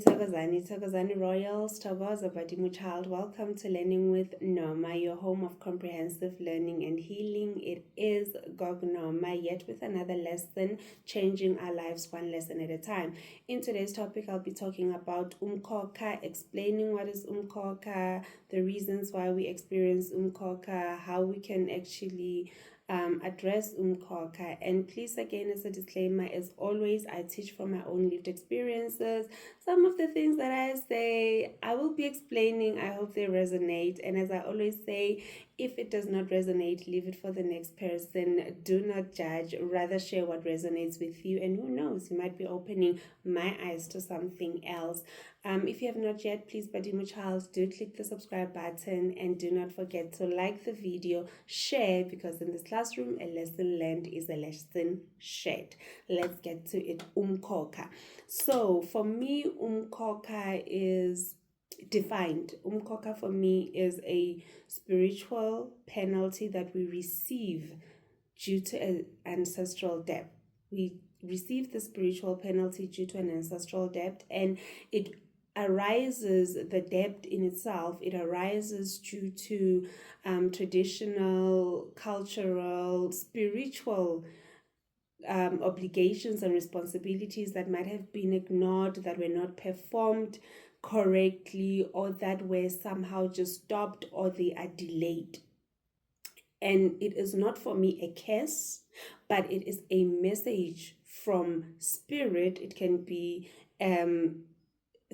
Thokozani Royals, Thokoza Badimu Child. Welcome to Learning with Noma, your home of comprehensive learning and healing. It is Gog Noma, yet with another lesson, changing our lives one lesson at a time. In today's topic, I'll be talking about Umkhokha, explaining what is Umkhokha, the reasons why we experience Umkhokha, how we can actually address Umkhokha. And please, again, as a disclaimer, as always, I teach from my own lived experiences. Some of the things that I say, I will be explaining. I hope they resonate. And as I always say, if it does not resonate, leave it for the next person. Do not judge, rather share what resonates with you. And who knows, you might be opening my eyes to something else. If you have not yet, please, Badimu Child, do click the subscribe button and do not forget to like the video, share, because in this classroom, a lesson learned is a lesson shared. Let's get to it. Umkhokha. So for me, Umkhokha is defined. Umkhokha for me is a spiritual penalty that we receive due to an ancestral debt. We receive the spiritual penalty due to an ancestral debt, and it arises, the debt in itself, it arises due to traditional, cultural, spiritual obligations and responsibilities that might have been ignored, that were not performed correctly, or that were somehow just stopped, or they are delayed. And it is not for me a curse, but it is a message from spirit. It can be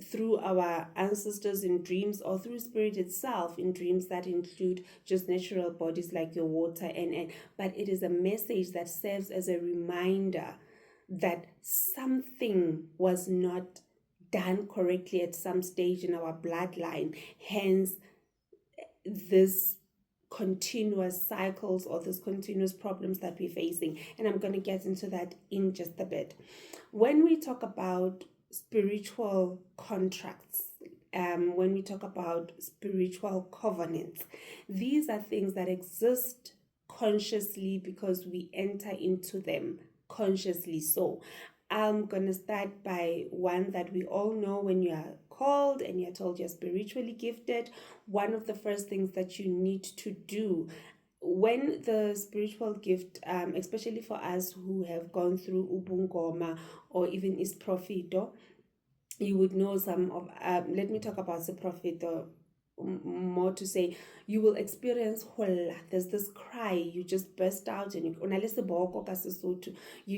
through our ancestors in dreams, or through spirit itself in dreams that include just natural bodies like your water, and but it is a message that serves as a reminder that something was not done correctly at some stage in our bloodline, hence this continuous cycles or this continuous problems that we're facing. And I'm going to get into that in just a bit. When we talk about spiritual contracts, when we talk about spiritual covenants, these are things that exist consciously because we enter into them consciously. So I'm going to start by one that we all know. When you are called and you're told you're spiritually gifted, one of the first things that you need to do when the spiritual gift, especially for us who have gone through ubungoma or even is profito, you would know some of, let me talk about the profito more to say, you will experience hola. There's this cry, you just burst out, and you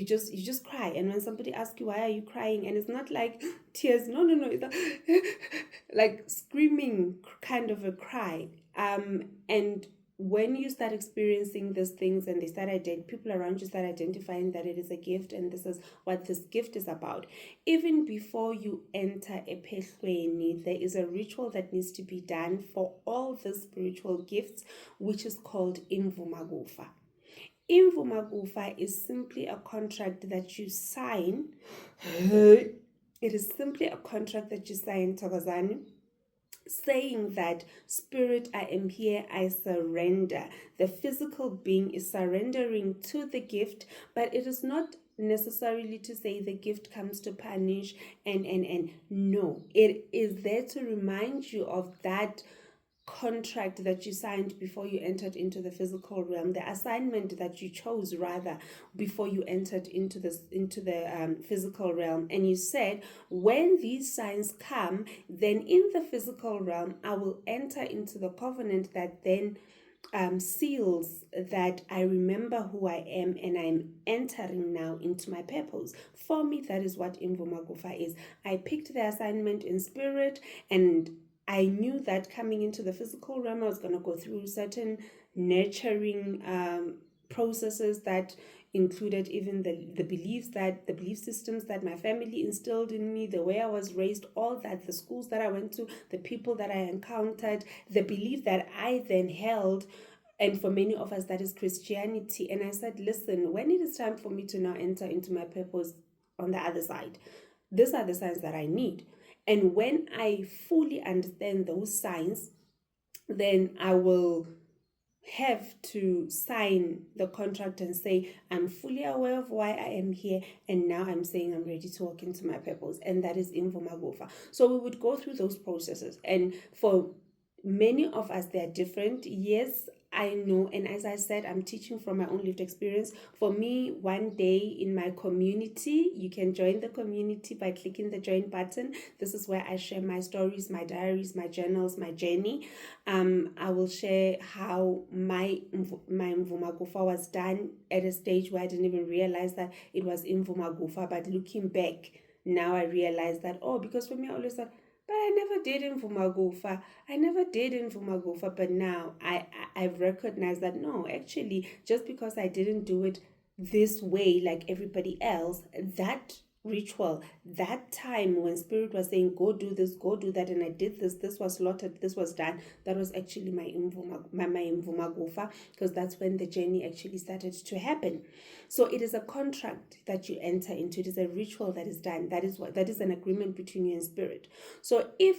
just cry. And when somebody asks you why are you crying, and it's not like tears, no, it's like screaming kind of a cry. And when you start experiencing these things and people around you start identifying that it is a gift and this is what this gift is about, even before you enter a pehlweni, there is a ritual that needs to be done for all the spiritual gifts, which is called imvumakufa. Imvumakufa is simply a contract that you sign. It is simply a contract that you sign, Thokozani, saying that spirit, I am here, I surrender. The physical being is surrendering to the gift, but it is not necessarily to say the gift comes to punish and no, it is there to remind you of that contract that you signed before you entered into the physical realm, the assignment that you chose rather before you entered into the physical realm. And you said, when these signs come, then in the physical realm I will enter into the covenant that then seals that I remember who I am and I'm entering now into my purpose. For me, that is what imvumakufa is. I picked the assignment in spirit, and I knew that coming into the physical realm, I was going to go through certain nurturing processes that included even the belief systems that my family instilled in me, the way I was raised, all that, the schools that I went to, the people that I encountered, the belief that I then held. And for many of us, that is Christianity. And I said, listen, when it is time for me to now enter into my purpose on the other side, these are the signs that I need. And when I fully understand those signs, then I will have to sign the contract and say, I'm fully aware of why I am here, and now I'm saying I'm ready to walk into my purpose, and that is Umkhokha. So we would go through those processes, and for many of us, they're different. Yes, I know, and as I said, I'm teaching from my own lived experience. For me, one day in my community, you can join the community by clicking the join button. This is where I share my stories, my diaries, my journals, my journey. I will share how my Umkhokha was done at a stage where I didn't even realize that it was Umkhokha, but looking back, now I realize that, because for me, I always thought, but I never did Umkhokha. I never did Umkhokha, but now I've recognized that no, actually, just because I didn't do it this way like everybody else, that ritual, that time when spirit was saying go do this, go do that, and I did this was slaughtered, this was done, that was actually my Umkhokha, because that's when the journey actually started to happen. So it is a contract that you enter into. It is a ritual that is done. That is an agreement between you and spirit. So if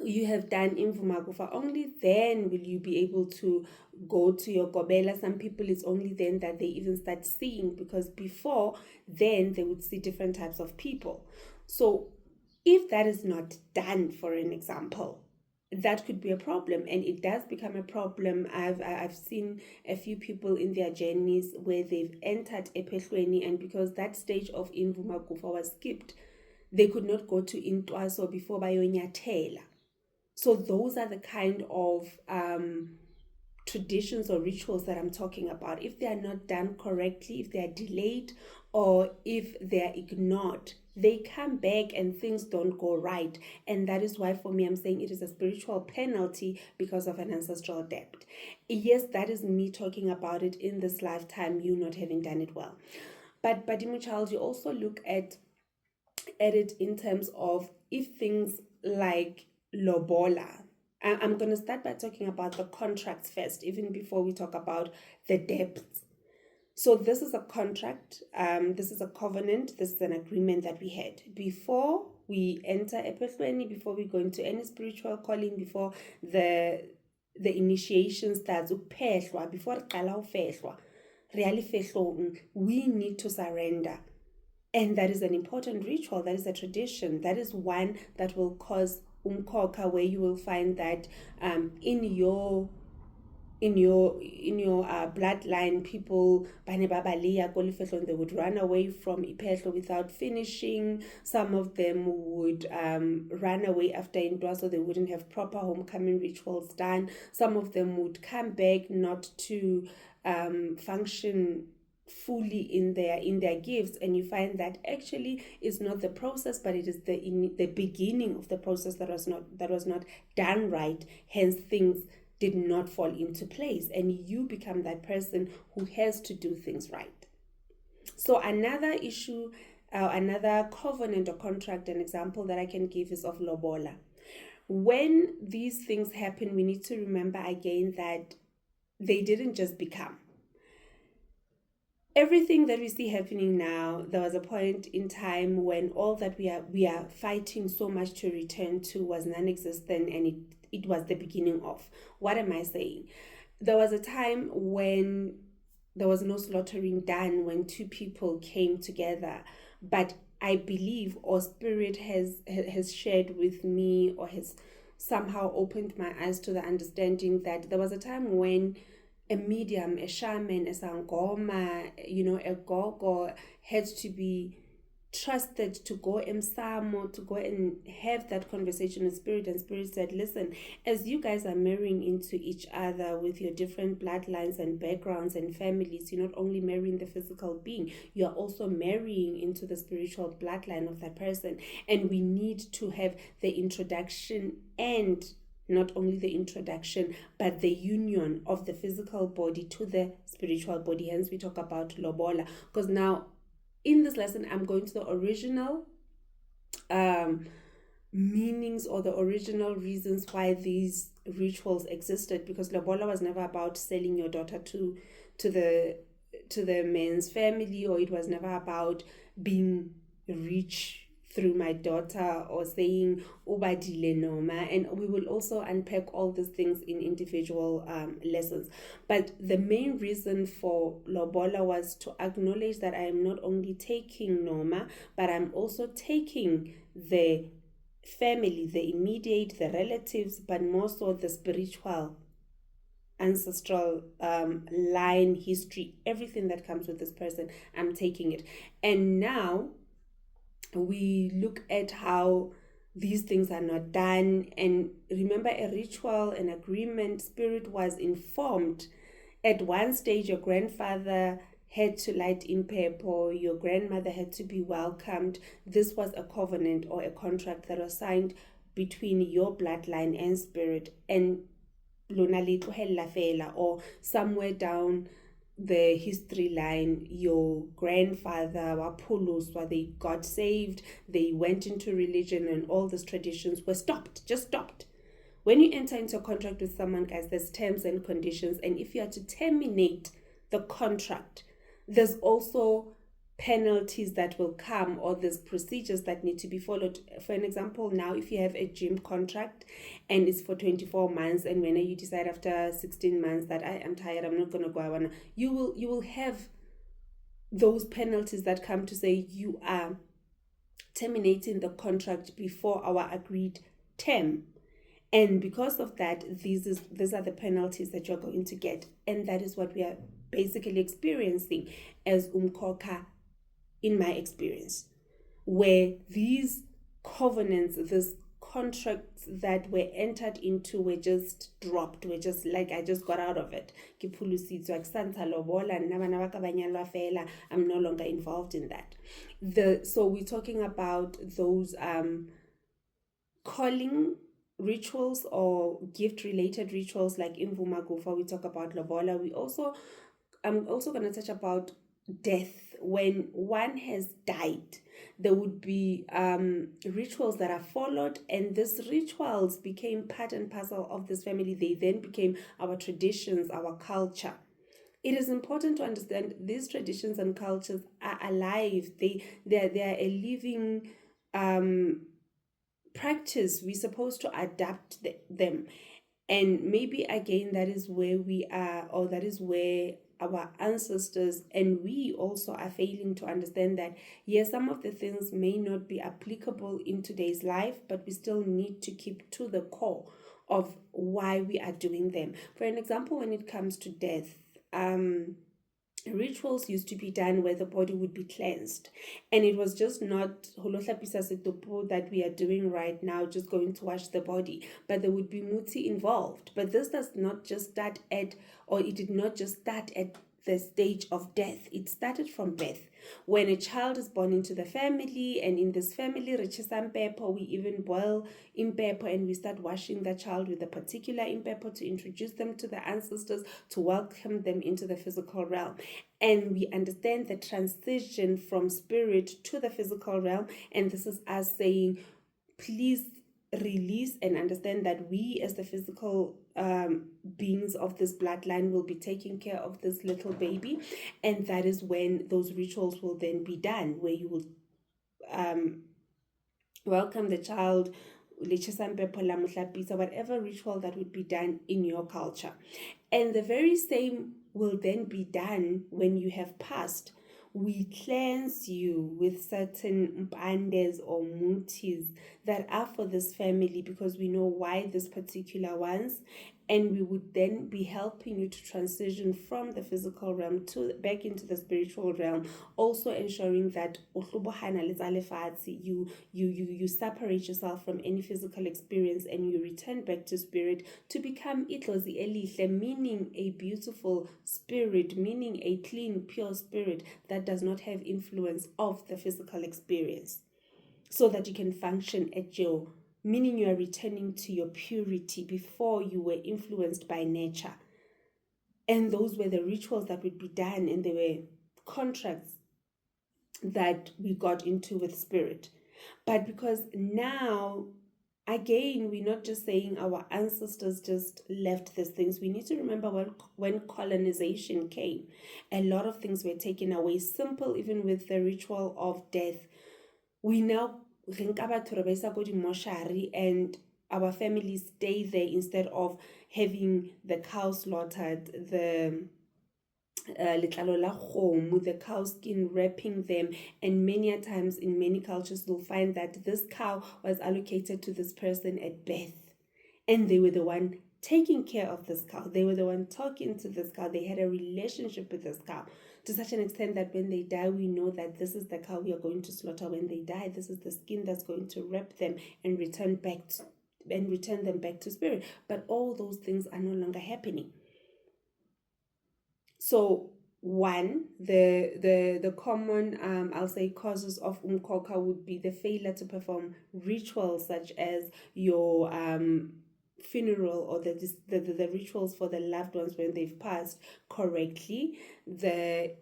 you have done Umkhokha, only then will you be able to go to your gobela. Some people, it's only then that they even start seeing, because before then they would see different types of people. So if that is not done, for an example, that could be a problem, and it does become a problem. I've seen a few people in their journeys where they've entered Epehlweni, and because that stage of Umkhokha was skipped, they could not go to Intwaso before bayonyathela. So those are the kind of traditions or rituals that I'm talking about. If they are not done correctly, if they are delayed, or if they are ignored, they come back and things don't go right. And that is why for me, I'm saying it is a spiritual penalty because of an ancestral debt. Yes, that is me talking about it in this lifetime, you not having done it well. But Child, you also look at it in terms of if things like lobola. I'm going to start by talking about the contracts first, even before we talk about the debts. So this is a contract, this is a covenant, this is an agreement that we had before we enter Epehlweni, before we go into any spiritual calling, before the initiation starts, before we need to surrender. And that is an important ritual, that is a tradition, that is one that will cause Umkhokha, where you will find that in your bloodline, people they would run away from Ipehlo without finishing. Some of them would run away after Indwa, so they wouldn't have proper homecoming rituals done. Some of them would come back not to function fully in their gifts, and you find that actually it's not the process, but it is the beginning of the process that was not done right. Hence things did not fall into place, and you become that person who has to do things right. So another issue, another covenant or contract, an example that I can give is of lobola. When these things happen, we need to remember again that they didn't just become. Everything that we see happening now, there was a point in time when all that we are fighting so much to return to was non-existent, and it was the beginning of. What am I saying? There was a time when there was no slaughtering done, when two people came together, but I believe, or spirit has shared with me, or has somehow opened my eyes to the understanding that there was a time when a medium, a shaman, a sangoma, a gogo had to be trusted to go emsamo, to go and have that conversation with spirit. And spirit said, listen, as you guys are marrying into each other with your different bloodlines and backgrounds and families, you're not only marrying the physical being, you are also marrying into the spiritual bloodline of that person. And we need to have the introduction, and not only the introduction, but the union of the physical body to the spiritual body. Hence we talk about lobola, because now in this lesson I'm going to the original meanings, or the original reasons why these rituals existed, because lobola was never about selling your daughter to the man's family, or it was never about being rich through my daughter, or saying ubadile Noma, and we will also unpack all these things in individual lessons. But the main reason for lobola was to acknowledge that I am not only taking Noma, but I'm also taking the family, the immediate, the relatives, but more so the spiritual, ancestral line, history, everything that comes with this person. I'm taking it. And now we look at how these things are not done. And remember, a ritual, an agreement, spirit was informed. At one stage, your grandfather had to light in purple, your grandmother had to be welcomed. This was a covenant or a contract that was signed between your bloodline and spirit, and lona le tlohella fela, or somewhere down the history line, your grandfather wa phuluswa, they got saved, they went into religion, and all these traditions were just stopped. When you enter into a contract with someone, guys, there's terms and conditions, and if you are to terminate the contract, there's also penalties that will come, or there's procedures that need to be followed. For an example, now if you have a gym contract and it's for 24 months, and when you decide after 16 months that I am tired, I'm not going to go, you will have those penalties that come to say you are terminating the contract before our agreed term. And because of that, these are the penalties that you're going to get. And that is what we are basically experiencing as Umkhokha, in my experience, where these covenants, these contracts that were entered into were just dropped, were just like, I just got out of it. I'm no longer involved in that. So we're talking about those calling rituals or gift related rituals like Imvuma Gufa. We talk about lobola. I'm also going to touch about death. When one has died, there would be rituals that are followed, and these rituals became part and parcel of this family. They then became our traditions, our culture. It is important to understand these traditions and cultures are alive. They are a living practice. We're supposed to adapt them. And maybe again, that is where we are, or that is where our ancestors and we also are failing to understand that, yes, some of the things may not be applicable in today's life, but we still need to keep to the core of why we are doing them. For an example, when it comes to death, rituals used to be done where the body would be cleansed, and it was just not that we are doing right now, just going to wash the body, but there would be muti involved. But this does not just start at, or it did not just start at the stage of death. It started from birth. When a child is born into the family, and in this family, we even boil impepo, and we start washing the child with a particular impepo to introduce them to the ancestors, to welcome them into the physical realm. And we understand the transition from spirit to the physical realm, and this is us saying, please release and understand that we as the physical beings of this bloodline will be taking care of this little baby. And that is when those rituals will then be done, where you will welcome the child, whatever ritual that would be done in your culture. And the very same will then be done when you have passed. We cleanse you with certain mpandes or mutis that are for this family, because we know why this particular ones, and we would then be helping you to transition from the physical realm to back into the spiritual realm, also ensuring that you separate yourself from any physical experience and you return back to spirit to become itlozi elihle, meaning a beautiful spirit, meaning a clean, pure spirit that does not have influence of the physical experience, so that you can function at your, meaning you are returning to your purity before you were influenced by nature. And those were the rituals that would be done, and they were contracts that we got into with spirit. But because now, again, we're not just saying our ancestors just left these things. We need to remember when colonization came, a lot of things were taken away. Simple, even with the ritual of death. We now re nka batho re ba isa ko di-mortuary and our families stay there instead of having the cow slaughtered, the letlalo la kgomo, the cow skin, wrapping them. And many a times in many cultures you'll find that this cow was allocated to this person at birth, and they were the one taking care of this cow. They were the one talking to this cow. They had a relationship with this cow to such an extent that when they die, we know that this is the cow we are going to slaughter. When they die, this is the skin that's going to wrap them and return them back to spirit. But all those things are no longer happening. So one, the common I'll say causes of Umkhokha would be the failure to perform rituals such as your funeral or the rituals for the loved ones when they've passed correctly, the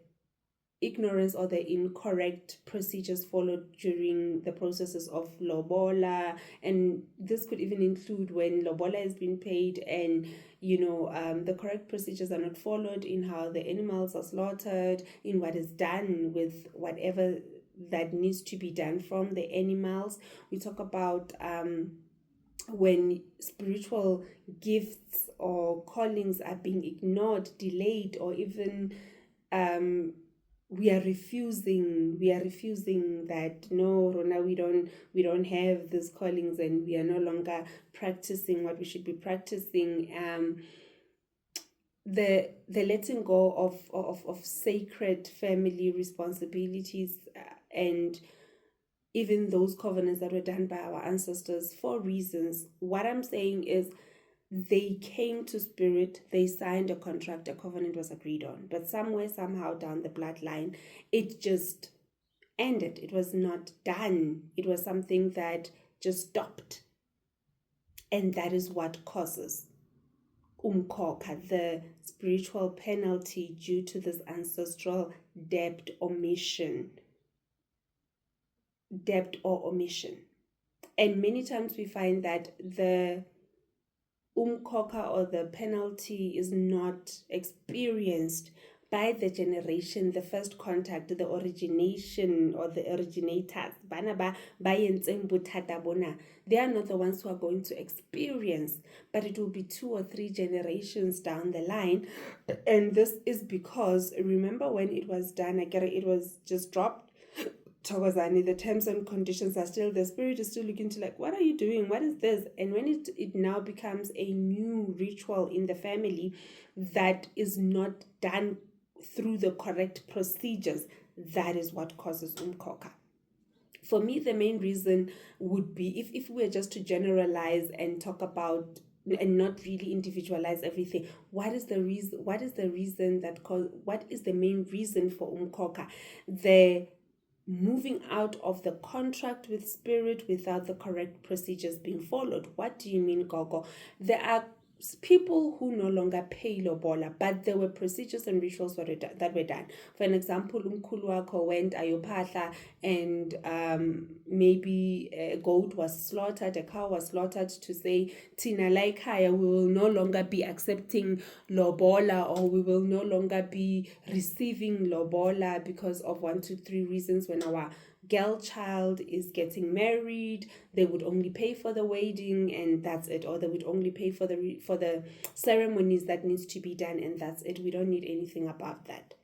ignorance or the incorrect procedures followed during the processes of lobola, and this could even include when lobola has been paid and the correct procedures are not followed in how the animals are slaughtered, in what is done with whatever that needs to be done from the animals. We talk about when spiritual gifts or callings are being ignored, delayed, or even we are refusing that no, Rona, we don't have these callings, and we are no longer practicing what we should be practicing. The letting go of sacred family responsibilities, and even those covenants that were done by our ancestors for reasons. What I'm saying is, they came to spirit, they signed a contract, a covenant was agreed on, but somewhere, somehow down the bloodline, it just ended. It was not done. It was something that just stopped. And that is what causes Umkhokha, the spiritual penalty due to this ancestral debt or omission. And many times we find that the Umkhokha or the penalty is not experienced by the generation, the first contact, the origination or the originators. They are not the ones who are going to experience, but it will be 2 or 3 generations down the line. And this is because, remember when it was done, it was just dropped. Thokozani, the terms and conditions are still, the spirit is still looking to what are you doing? What is this? And when it now becomes a new ritual in the family that is not done through the correct procedures, that is what causes Umkhokha. For me, the main reason would be, if we were just to generalize and talk about and not really individualize everything, what is the main reason for Umkhokha? The moving out of the contract with spirit without the correct procedures being followed. What do you mean, Gogo? There are people who no longer pay lobola, but there were procedures and rituals that were done. For an example, umkhulu wakho went ayophahla, and maybe a goat was slaughtered, a cow was slaughtered, to say tina like haya, we will no longer be accepting lobola, or we will no longer be receiving lobola because of 1, 2, 3 reasons. When our girl child is getting married, they would only pay for the wedding and that's it, or they would only pay for the ceremonies that needs to be done and that's it. We don't need anything above that,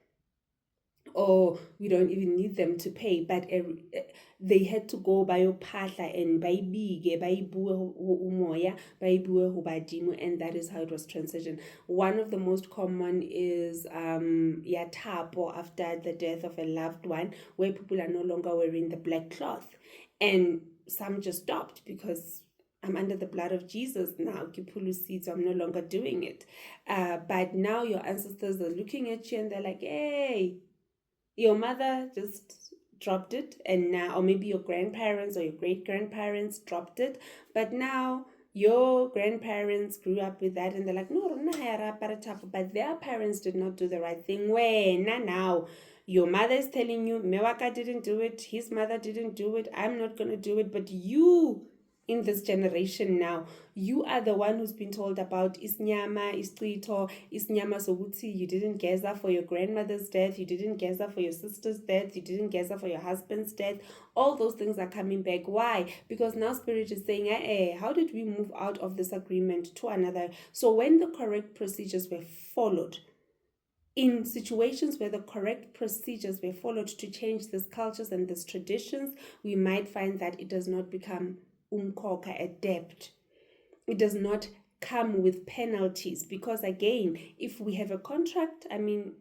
or we don't even need them to pay. But they had to go bayophahla and bayibike, bayibue ho umoya, bayibue ho badimo, and that is how it was transitioned. One of the most common is yatapo, after the death of a loved one, where people are no longer wearing the black cloth, and some just stopped because I'm under the blood of Jesus now, Kipulu seeds, so I'm no longer doing it. But now your ancestors are looking at you and they're like, hey, your mother just dropped it, and now, or maybe your grandparents or your great-grandparents dropped it, but now your grandparents grew up with that and they're like, no, but their parents did not do the right thing. When now your mother is telling you, Mewaka didn't do it, his mother didn't do it, I'm not going to do it, but you in this generation now, you are the one who's been told about isnyama, istrito, isnyama soguti, you didn't geza for your grandmother's death, you didn't geza for your sister's death, you didn't geza for your husband's death. All those things are coming back. Why? Because now spirit is saying, how did we move out of this agreement to another? So when the correct procedures were followed, in situations where the correct procedures were followed to change these cultures and these traditions, we might find that it does not become umkhokha, a debt. It does not come with penalties, because again, if we have a contract, I mean,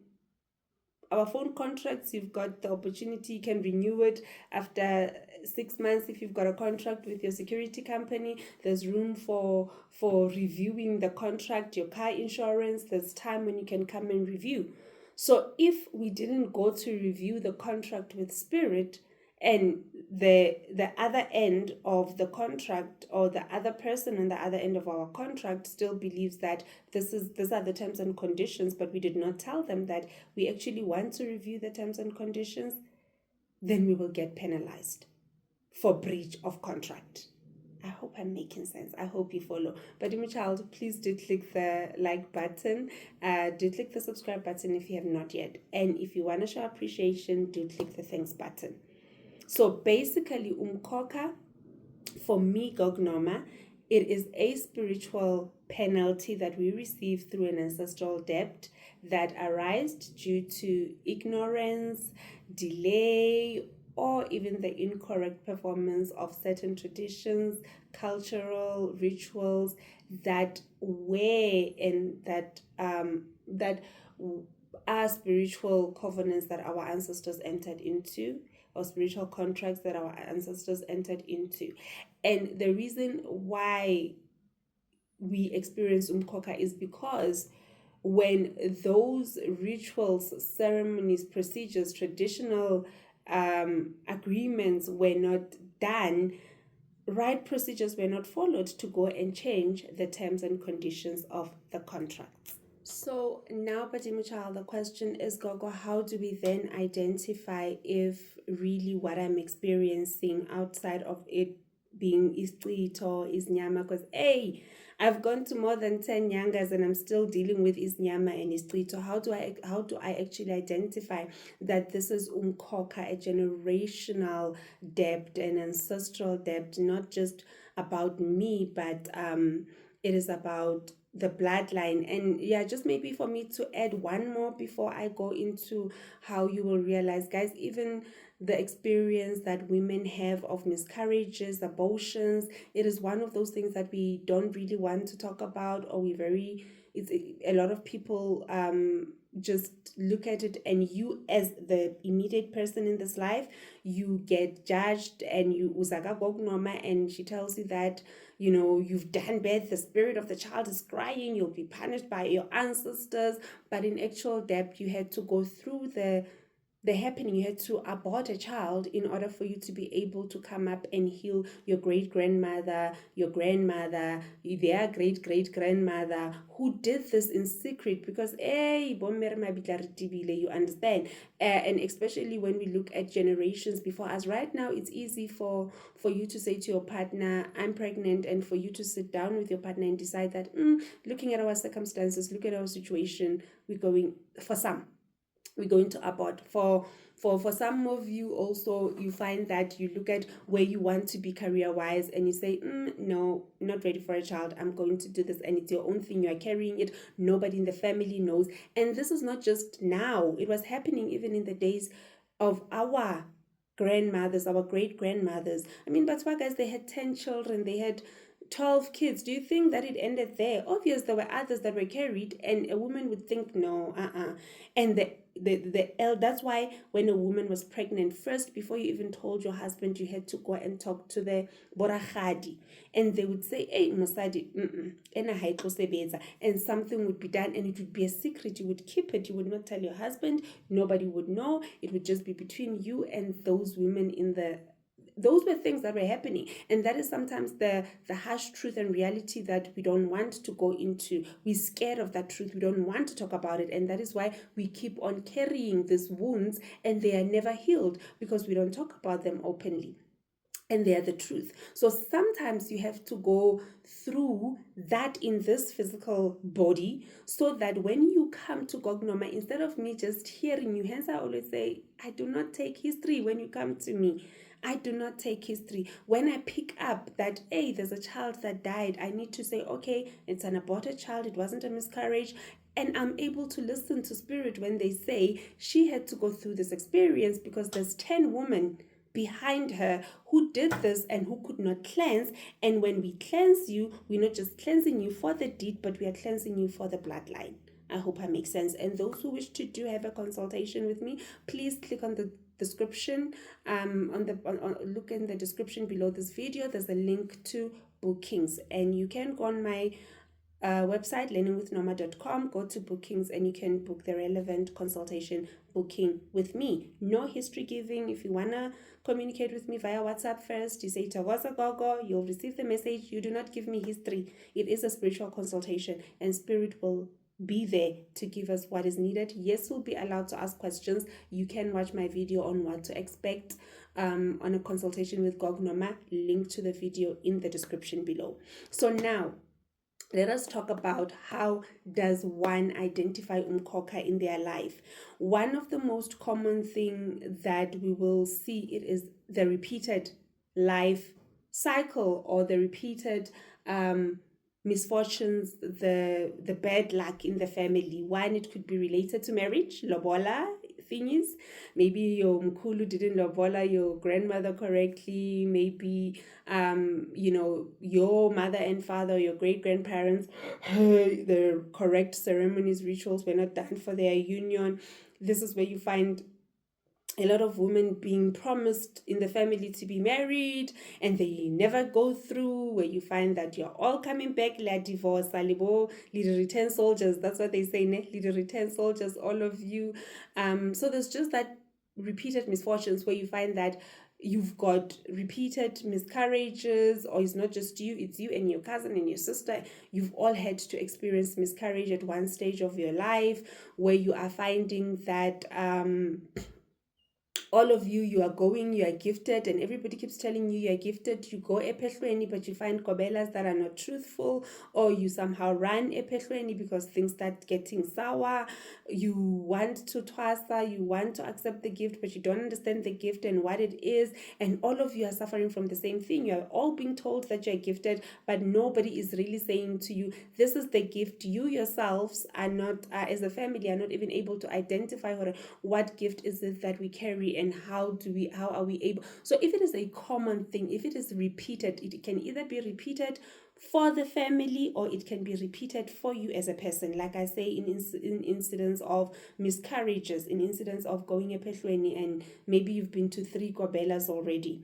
our phone contracts, you've got the opportunity, you can renew it after 6 months. If you've got a contract with your security company, there's room for reviewing the contract. Your car insurance, there's time when you can come and review. So if we didn't go to review the contract with spirit, and the other end of the contract, or the other person on the other end of our contract, still believes that these are the terms and conditions, but we did not tell them that we actually want to review the terms and conditions, then we will get penalized for breach of contract. I hope I'm making sense. I hope you follow. But my child, please do click the like button. Do click the subscribe button if you have not yet. And if you want to show appreciation, do click the thanks button. So basically, Umkhokha, for me, Noma, it is a spiritual penalty that we receive through an ancestral debt that arises due to ignorance, delay, or even the incorrect performance of certain traditions, cultural rituals that were and that are spiritual covenants that our ancestors entered into, or spiritual contracts that our ancestors entered into. And the reason why we experience Umkhokha is because when those rituals, ceremonies, procedures, traditional agreements were not done, right procedures were not followed to go and change the terms and conditions of the contracts. So now, Child, the question is, Gogo, how do we then identify if really what I'm experiencing outside of it being Istrito, Isnyama? Because, I've gone to more than 10 Nyangas and I'm still dealing with Isnyama and Istrito. How do I actually identify that this is Umkhokha, a generational debt, an ancestral debt, not just about me, but it is about the bloodline? And just maybe for me to add one more before I go into how you will realize, guys, even the experience that women have of miscarriages, abortions, it is one of those things that we don't really want to talk about, or a lot of people just look at it, and you as the immediate person in this life, you get judged, and you uzaga Noma, and she tells you that you've done bad, the spirit of the child is crying, you'll be punished by your ancestors. But in actual depth, you had to go through the happening. You had to abort a child in order for you to be able to come up and heal your great-grandmother, your grandmother, their great-great-grandmother, who did this in secret, because you understand. And especially when we look at generations before us, right now it's easy for you to say to your partner, I'm pregnant, and for you to sit down with your partner and decide that looking at our circumstances, look at our situation, we're going to abort. For some of you also, you find that you look at where you want to be career-wise and you say, no, not ready for a child, I'm going to do this, and it's your own thing, you are carrying it, nobody in the family knows. And this is not just now, it was happening even in the days of our grandmothers, our great-grandmothers. I mean, but guys, they had 10 children, they had 12 kids. Do you think that it ended there? Obviously, there were others that were carried, and a woman would think, no, and that's why when a woman was pregnant, first, before you even told your husband, you had to go and talk to the borachadi, and they would say, hey, mosadi, and something would be done, and it would be a secret. You would keep it. You would not tell your husband. Nobody would know. It would just be between you and those women those were things that were happening. And that is sometimes the harsh truth and reality that we don't want to go into. We're scared of that truth. We don't want to talk about it. And that is why we keep on carrying these wounds, and they are never healed, because we don't talk about them openly. and they are the truth. So sometimes you have to go through that in this physical body, so that when you come to Gognoma, instead of me just hearing you, hence I always say, I do not take history when you come to me. I do not take history. When I pick up that, hey, there's a child that died, I need to say, okay, it's an aborted child, it wasn't a miscarriage. And I'm able to listen to spirit when they say she had to go through this experience because there's 10 women behind her who did this and who could not cleanse. And when we cleanse you, we're not just cleansing you for the deed, but we are cleansing you for the bloodline. I hope I make sense. And those who wish to have a consultation with me, please click on the description. Look in the description below this video. There's a link to bookings, and you can go on my website, learningwithnoma.com, go to bookings, and you can book the relevant consultation booking with me. No history giving. If you want to communicate with me via WhatsApp first, you say Thokoza Gogo, you'll receive the message. You do not give me history. It is a spiritual consultation, and spirit will be there to give us what is needed. Yes, we'll be allowed to ask questions. You can watch my video on what to expect on a consultation with Gognoma. Link to the video in the description below. So now, let us talk about how does one identify Umkhokha in their life. One of the most common thing that we will see, it is the repeated life cycle, or the repeated misfortunes, the bad luck in the family. One, it could be related to marriage, lobola thingies. Maybe your mkhulu didn't lobola your grandmother correctly. Maybe your mother and father, your great grandparents, the correct ceremonies, rituals were not done for their union. This is where you find a lot of women being promised in the family to be married and they never go through, where you find that you're all coming back, la divorce, little return soldiers. That's what they say, ne? Little return soldiers, all of you. So there's just that repeated misfortunes where you find that you've got repeated miscarriages, or it's not just you, it's you and your cousin and your sister. You've all had to experience miscarriage at one stage of your life, where you are finding that all of you are gifted, and everybody keeps telling you are gifted. You go epehlweni, but you find kobelas that are not truthful, or you somehow run epehlweni because things start getting sour. You want to twasa, you want to accept the gift, but you don't understand the gift and what it is, and all of you are suffering from the same thing. You are all being told that you're gifted, but nobody is really saying to you, this is the gift. You yourselves are not, as a family, are not even able to identify what gift is it that we carry, and how are we able. So if it is a common thing, if it is repeated, it can either be repeated for the family, or it can be repeated for you as a person. Like I say, in incidents of miscarriages, in incidents of going epehlweni, and maybe you've been to 3 kobelas already,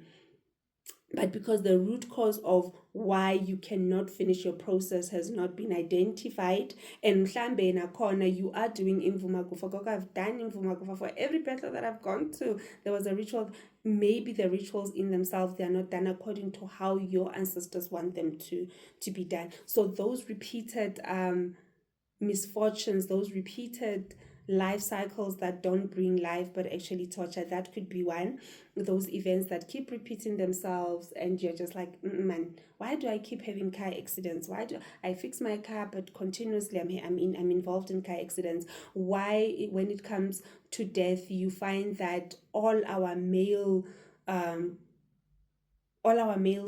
but because the root cause of why you cannot finish your process has not been identified, and mhlambe nakhona you are doing imvumakufa. I've done imvumakufa for every battle that I've gone to. There was a ritual. Maybe the rituals in themselves, they are not done according to how your ancestors want them to be done. So those repeated misfortunes, those repeated life cycles that don't bring life but actually torture, that could be one. Those events that keep repeating themselves, and you're just like, man, why do I keep having car accidents? Why do I fix my car but continuously I'm involved in car accidents? Why, when it comes to death, you find that all our males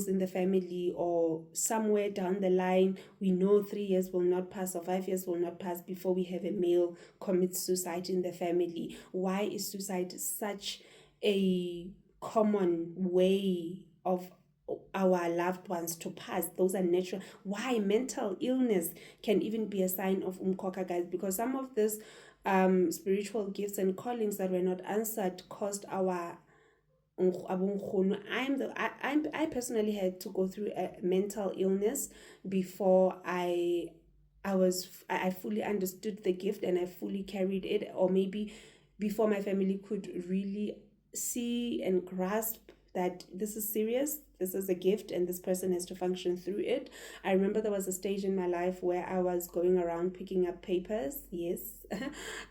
in the family, or somewhere down the line, we know 3 years will not pass or 5 years will not pass before we have a male commit suicide in the family. Why is suicide such a common way of our loved ones to pass? Those are natural. Why mental illness can even be a sign of Umkhokha, guys, because some of this spiritual gifts and callings that were not answered caused our I personally had to go through a mental illness before I fully understood the gift and I fully carried it, or maybe before my family could really see and grasp that this is serious. This is a gift and this person has to function through it. I remember there was a stage in my life where I was going around picking up papers. Yes.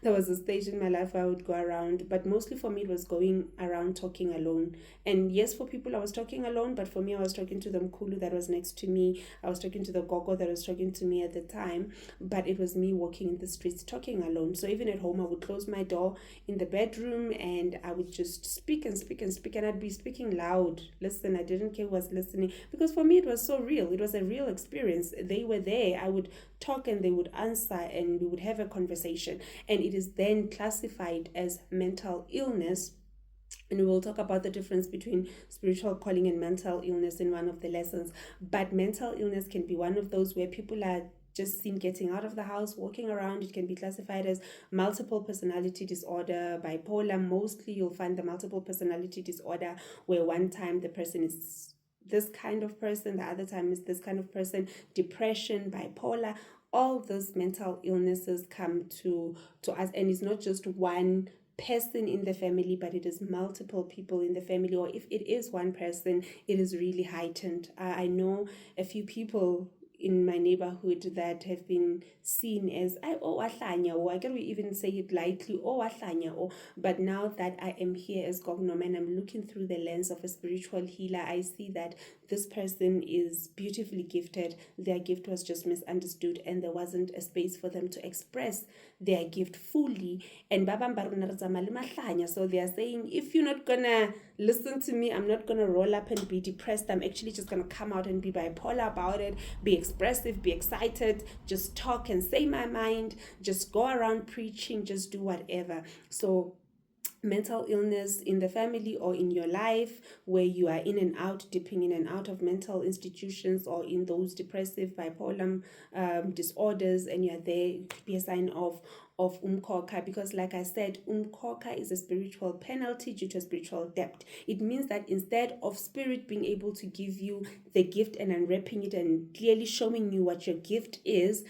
There was a stage in my life where I would go around, but mostly for me it was going around talking alone. And yes, for people I was talking alone, but for me I was talking to the mkulu that was next to me. I was talking to the gogo that was talking to me at the time, but it was me walking in the streets talking alone. So even at home I would close my door in the bedroom and I would just speak and speak and speak, and I'd be speaking loud. Listen, I didn't care who was listening, because for me it was so real. It was a real experience. They were there. I would talk and they would answer and we would have a conversation, and it is then classified as mental illness. And we will talk about the difference between spiritual calling and mental illness in one of the lessons. But mental illness can be one of those where people are just seen getting out of the house, walking around. It can be classified as multiple personality disorder, bipolar. Mostly you'll find the multiple personality disorder where one time the person is this kind of person, the other time is this kind of person. Depression, bipolar, all those mental illnesses come to us, and it's not just one person in the family, but it is multiple people in the family, or if it is one person, it is really heightened. I know a few people in my neighborhood that have been seen as I can we even say it lightly, but now that I am here as Noma and I'm looking through the lens of a spiritual healer, I see that this person is beautifully gifted. Their gift was just misunderstood and there wasn't a space for them to express their gift fully. And so they are saying, if you're not gonna listen to me, I'm not gonna roll up and be depressed. I'm actually just gonna come out and be bipolar about it, be expressive, be excited, just talk and say my mind, just go around preaching, just do whatever. So mental illness in the family or in your life where you are in and out, dipping in and out of mental institutions or in those depressive bipolar disorders, and you're there, it could be a sign of Umkhokha, because like I said, Umkhokha is a spiritual penalty due to spiritual debt. It means that instead of spirit being able to give you the gift and unwrapping it and clearly showing you what your gift is,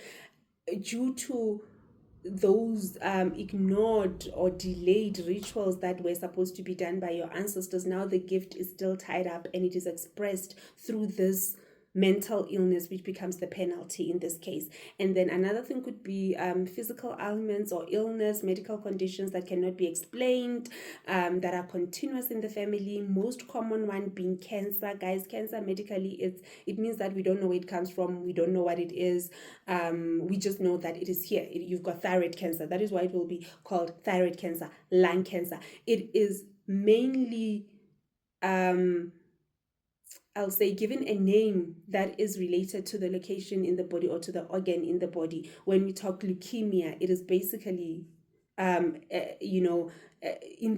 due to those ignored or delayed rituals that were supposed to be done by your ancestors, now the gift is still tied up and it is expressed through this mental illness, which becomes the penalty in this case. And then another thing could be physical ailments or illness, medical conditions that cannot be explained, that are continuous in the family. Most common one being cancer. Guys, cancer medically, it means that we don't know where it comes from, we don't know what it is, we just know that it is here. You've got thyroid cancer, that is why it will be called thyroid cancer. Lung cancer, it is mainly I'll say given a name that is related to the location in the body or to the organ in the body. When we talk leukemia, it is basically in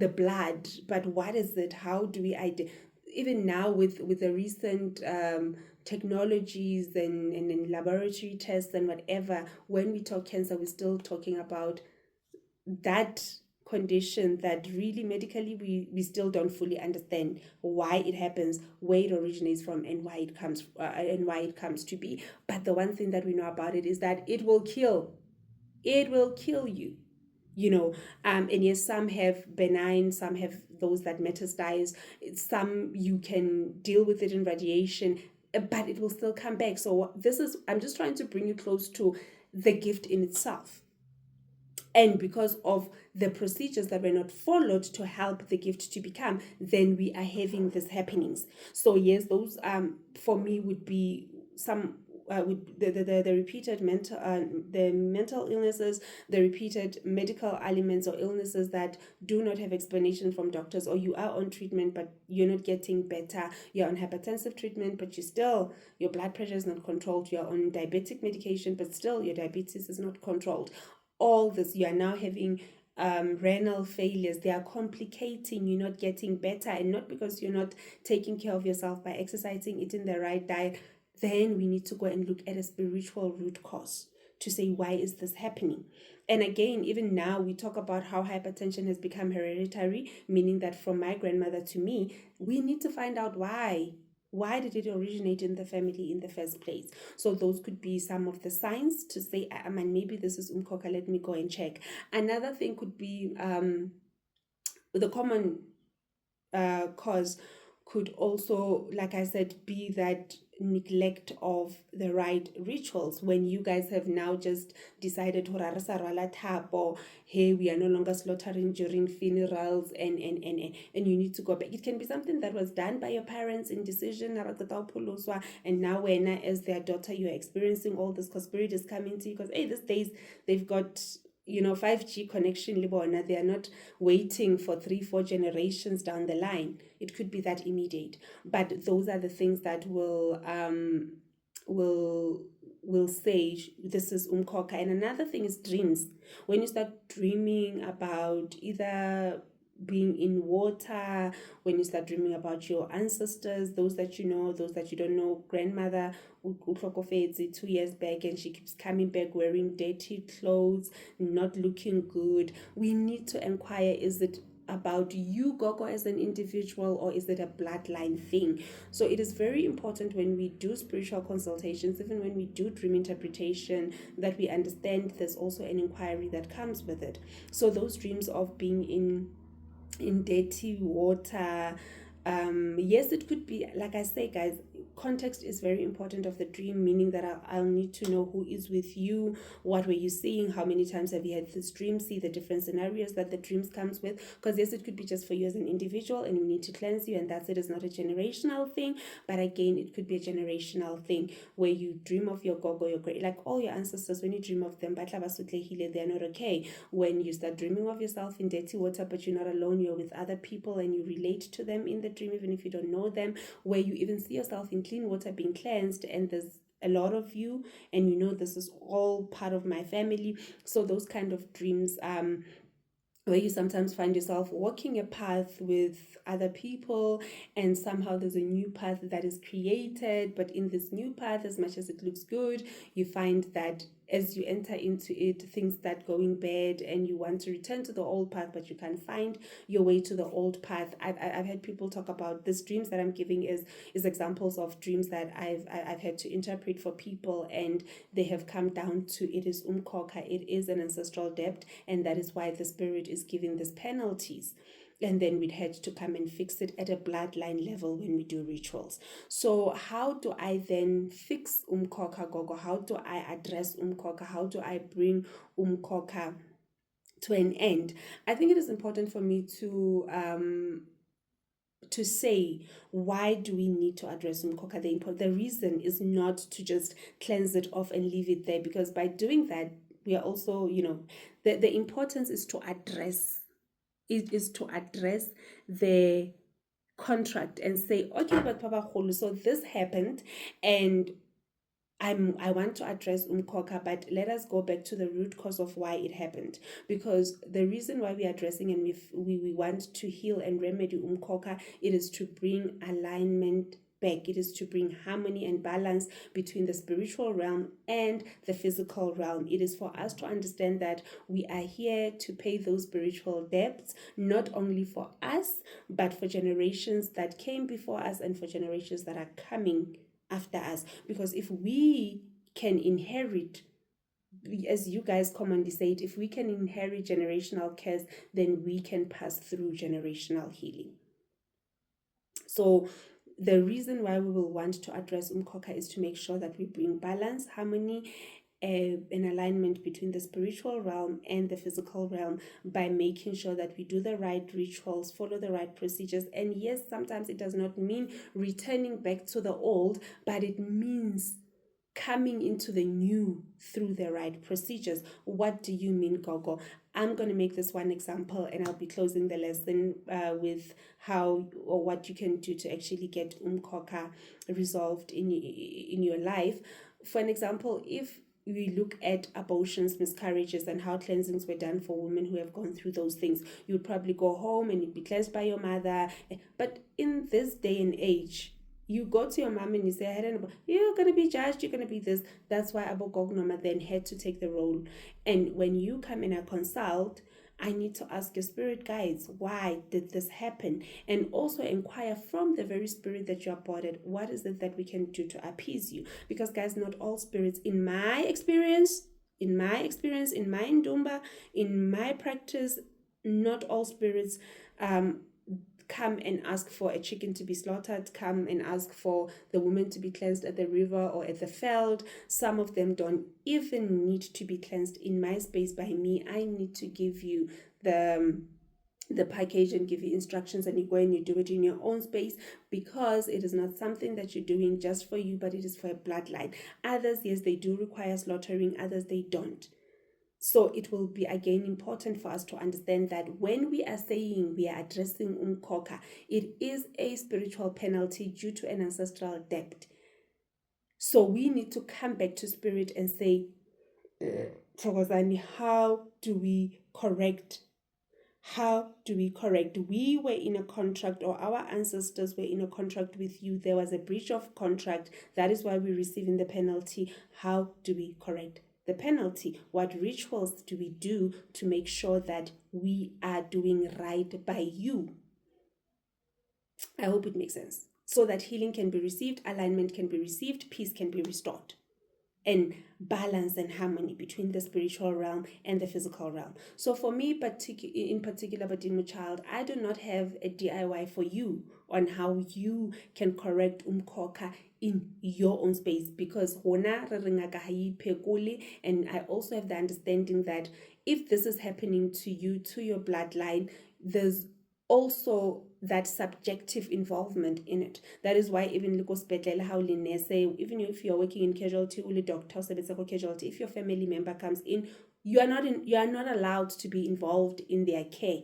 the blood. But what is it? How do we even now with the recent technologies and laboratory tests and whatever, when we talk cancer, we're still talking about that condition that really medically we still don't fully understand why it happens, where it originates from, and why it comes to be. But the one thing that we know about it is that it will kill you, and yes, some have benign, some have those that metastasize, some you can deal with it in radiation, but it will still come back. So I'm just trying to bring you close to the gift in itself. And because of the procedures that were not followed to help the gift to become, then we are having these happenings. So yes, those for me would be some with the repeated mental illnesses, the repeated medical ailments or illnesses that do not have explanation from doctors, or you are on treatment but you're not getting better. You're on hypertensive treatment but your blood pressure is not controlled. You're on diabetic medication but still your diabetes is not controlled. All this, you are now having renal failures. They are complicating, you're not getting better, and not because you're not taking care of yourself by exercising, eating the right diet. Then we need to go and look at a spiritual root cause to say, why is this happening? And again, even now we talk about how hypertension has become hereditary, meaning that from my grandmother to me, we need to find out why. Why did it originate in the family in the first place? So those could be some of the signs to say, maybe this is Umkhokha, let me go and check. Another thing could be the common cause could also, like I said, be that neglect of the right rituals when you guys have now just decided or hey, we are no longer slaughtering during funerals, and you need to go back. It can be something that was done by your parents in decision, and now when as their daughter you're experiencing all this because spirit is coming to you because hey, these days they've got 5G connection libona. They are not waiting for 3-4 generations down the line. It could be that immediate, but those are the things that will will say this is Umkhokha. And another thing is dreams. When you start dreaming about either being in water, when you start dreaming about your ancestors, those that you know, those that you don't know, grandmother 2 years back and she keeps coming back wearing dirty clothes, not looking good, we need to inquire, is it about you, Gogo, as an individual, or is it a bloodline thing? So it is very important when we do spiritual consultations, even when we do dream interpretation, that we understand there's also an inquiry that comes with it. So those dreams of being in dirty water, yes, it could be, like I say, guys, context is very important of the dream, meaning that I'll need to know who is with you, what were you seeing, how many times have you had this dream, see the different scenarios that the dreams comes with, because yes, it could be just for you as an individual and we need to cleanse you, and that's it. It's not a generational thing, but again, it could be a generational thing where you dream of your gogo, your great, like all your ancestors, when you dream of them, they're not okay. When you start dreaming of yourself in dirty water, but you're not alone, you're with other people and you relate to them in the dream, even if you don't know them, where you even see yourself in clean water being cleansed, and there's a lot of you, and this is all part of my family. So those kind of dreams, where you sometimes find yourself walking a path with other people, and somehow there's a new path that is created, but in this new path, as much as it looks good, you find that as you enter into it, things start going bad and you want to return to the old path, but you can't find your way to the old path. I've had people talk about these dreams that I'm giving is examples of dreams that I've had to interpret for people, and they have come down to, it is Umkhokha, it is an ancestral debt, and that is why the spirit is giving these penalties. And then we'd had to come and fix it at a bloodline level when we do rituals. So how do I then fix Umkhokha, Gogo? How do I address Umkhokha? How do I bring Umkhokha to an end? I think it is important for me to say, why do we need to address Umkhokha? The reason is not to just cleanse it off and leave it there, because by doing that, we are also, the importance is to address the contract and say, okay, but Papa Khulu, so this happened, and I want to address Umkhokha, but let us go back to the root cause of why it happened. Because the reason why we are addressing and we want to heal and remedy Umkhokha, it is to bring alignment back. It is to bring harmony and balance between the spiritual realm and the physical realm. It is for us to understand that we are here to pay those spiritual debts, not only for us, but for generations that came before us and for generations that are coming after us. Because if we can inherit, as you guys commonly say it, if we can inherit generational curse, then we can pass through generational healing. So the reason why we will want to address Umkhokha is to make sure that we bring balance, harmony, and alignment between the spiritual realm and the physical realm, by making sure that we do the right rituals, follow the right procedures. And yes, sometimes it does not mean returning back to the old, but it means coming into the new through the right procedures. What do you mean, Gogo? I'm going to make this one example, and I'll be closing the lesson with how or what you can do to actually get Umkhokha resolved in your life. For an example, if we look at abortions, miscarriages, and how cleansings were done for women who have gone through those things, you'd probably go home and you'd be cleansed by your mother. But in this day and age, you go to your mom and you say, you're going to be judged, you're going to be this. That's why Abu Noma then had to take the role. And when you come and I consult, I need to ask your spirit guides, why did this happen? And also inquire from the very spirit that you aborted, what is it that we can do to appease you? Because guys, not all spirits, in my experience, in my Ndumba, in my practice, not all spirits come and ask for a chicken to be slaughtered, come and ask for the woman to be cleansed at the river or at the field. Some of them don't even need to be cleansed in my space by me. I need to give you the package and give you instructions, and you go and you do it in your own space, because it is not something that you're doing just for you, but it is for a bloodline. Others, yes, they do require slaughtering, others they don't. So it will be again important for us to understand that when we are saying we are addressing Umkhokha, it is a spiritual penalty due to an ancestral debt. So we need to come back to spirit and say, Thokozani, how do we correct? How do we correct? We were in a contract, or our ancestors were in a contract with you. There was a breach of contract. That is why we're receiving the penalty. How do we correct the penalty? What rituals do we do to make sure that we are doing right by you? I hope it makes sense. So that healing can be received, alignment can be received, peace can be restored, and balance and harmony between the spiritual realm and the physical realm. So for me, in particular, Badimo Child, I do not have a DIY for you on how you can correct Umkhokha in your own space, because and I also have the understanding that if this is happening to you, to your bloodline, there's also that subjective involvement in it. That is why even even if you're working in casualty, doctor casualty, if your family member comes in, you are not allowed to be involved in their care.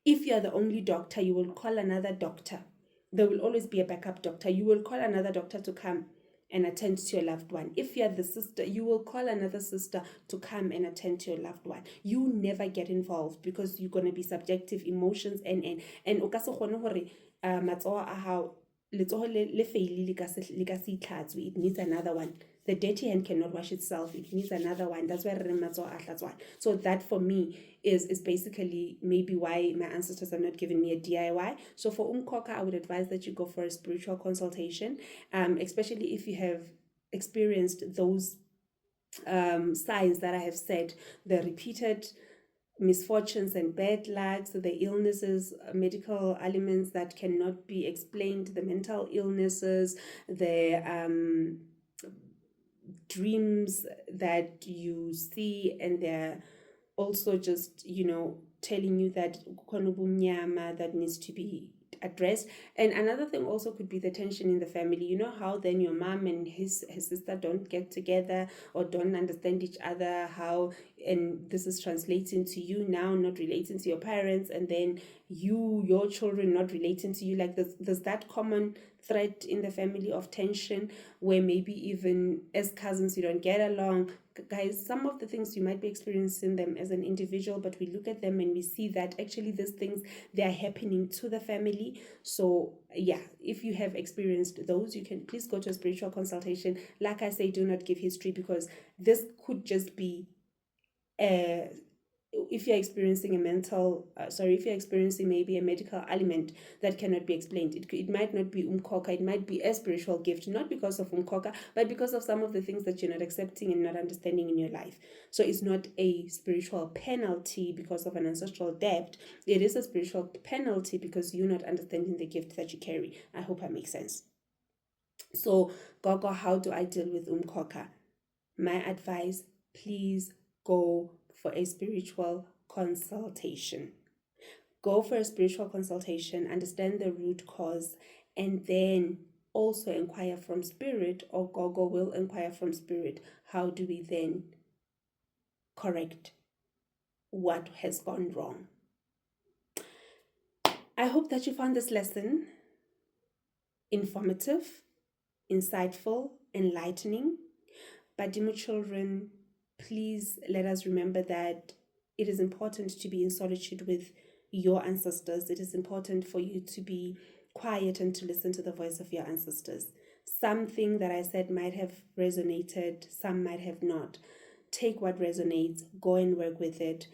If you're the only doctor, you will call another doctor. There will always be a backup doctor. You will call another doctor to come and attend to your loved one. If you're the sister, you will call another sister to come and attend to your loved one. You never get involved, because you're going to be subjective emotions and o ka se kgone hore matsoho a hao letsoho le failile ka se itlhatswe. It needs another one. The dirty hand cannot wash itself. It needs another one. That's why re matsoho a hlatswana. So that for me is basically maybe why my ancestors have not given me a DIY. So for Umkhokha, I would advise that you go for a spiritual consultation, especially if you have experienced those signs that I have said, the repeated misfortunes and bad lucks, the illnesses, medical ailments that cannot be explained, the mental illnesses, the dreams that you see, and they're also just, telling you that that needs to be addressed. And another thing also could be the tension in the family. You know how then your mom and his sister don't get together or don't understand each other, and this is translating to you now not relating to your parents, and then your children not relating to you. Like there's that common thread in the family of tension, where maybe even as cousins you don't get along. Guys, some of the things you might be experiencing them as an individual, but we look at them and we see that actually these things, they are happening to the family. So yeah, if you have experienced those, you can please go to a spiritual consultation. Like I say, do not give history, because this could just be if you're experiencing if you're experiencing maybe a medical ailment that cannot be explained, it might not be Umkhokha, it might be a spiritual gift, not because of Umkhokha, but because of some of the things that you're not accepting and not understanding in your life. So it's not a spiritual penalty because of an ancestral debt. It is a spiritual penalty because you're not understanding the gift that you carry. I hope that makes sense. So, Gogo, how do I deal with Umkhokha? My advice, please go for a spiritual consultation. Go for a spiritual consultation, understand the root cause, and then also inquire from spirit, or Gogo will inquire from spirit. How do we then correct what has gone wrong? I hope that you found this lesson informative, insightful, enlightening. But dear children, please let us remember that it is important to be in solitude with your ancestors. It is important for you to be quiet and to listen to the voice of your ancestors. Something that I said might have resonated, some might have not. Take what resonates, go and work with it.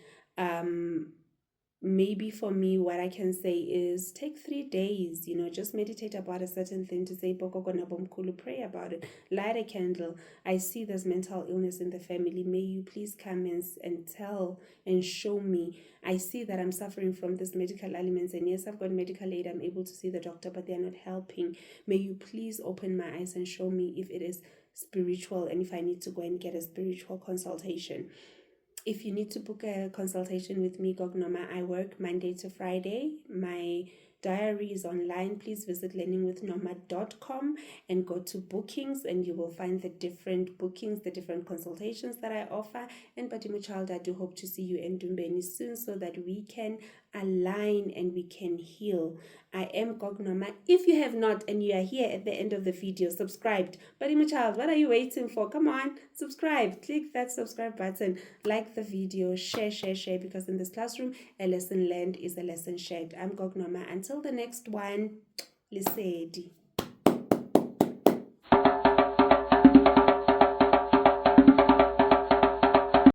maybe for me, what I can say is take 3 days, just meditate about a certain thing, to say, "Bokoko na bomkhulu," pray about it, light a candle. I see there's mental illness in the family. May you please come and tell and show me. I see that I'm suffering from this medical ailments, and yes, I've got medical aid. I'm able to see the doctor, but they're not helping. May you please open my eyes and show me if it is spiritual, and if I need to go and get a spiritual consultation. If you need to book a consultation with me, Noma, I work Monday to Friday. My diary is online. Please visit learningwithnoma.com and go to bookings, and you will find the different bookings, the different consultations that I offer. And Badimo Child, I do hope to see you in Dumbeni soon, so that we can align and we can heal. I am Noma. If you have not and you are here at the end of the video, subscribed. Badimo Child, what are you waiting for? Come on, subscribe. Click that subscribe button. Like the video, share, because in this classroom, a lesson learned is a lesson shared. I'm Noma. Until the next one, Lisedi.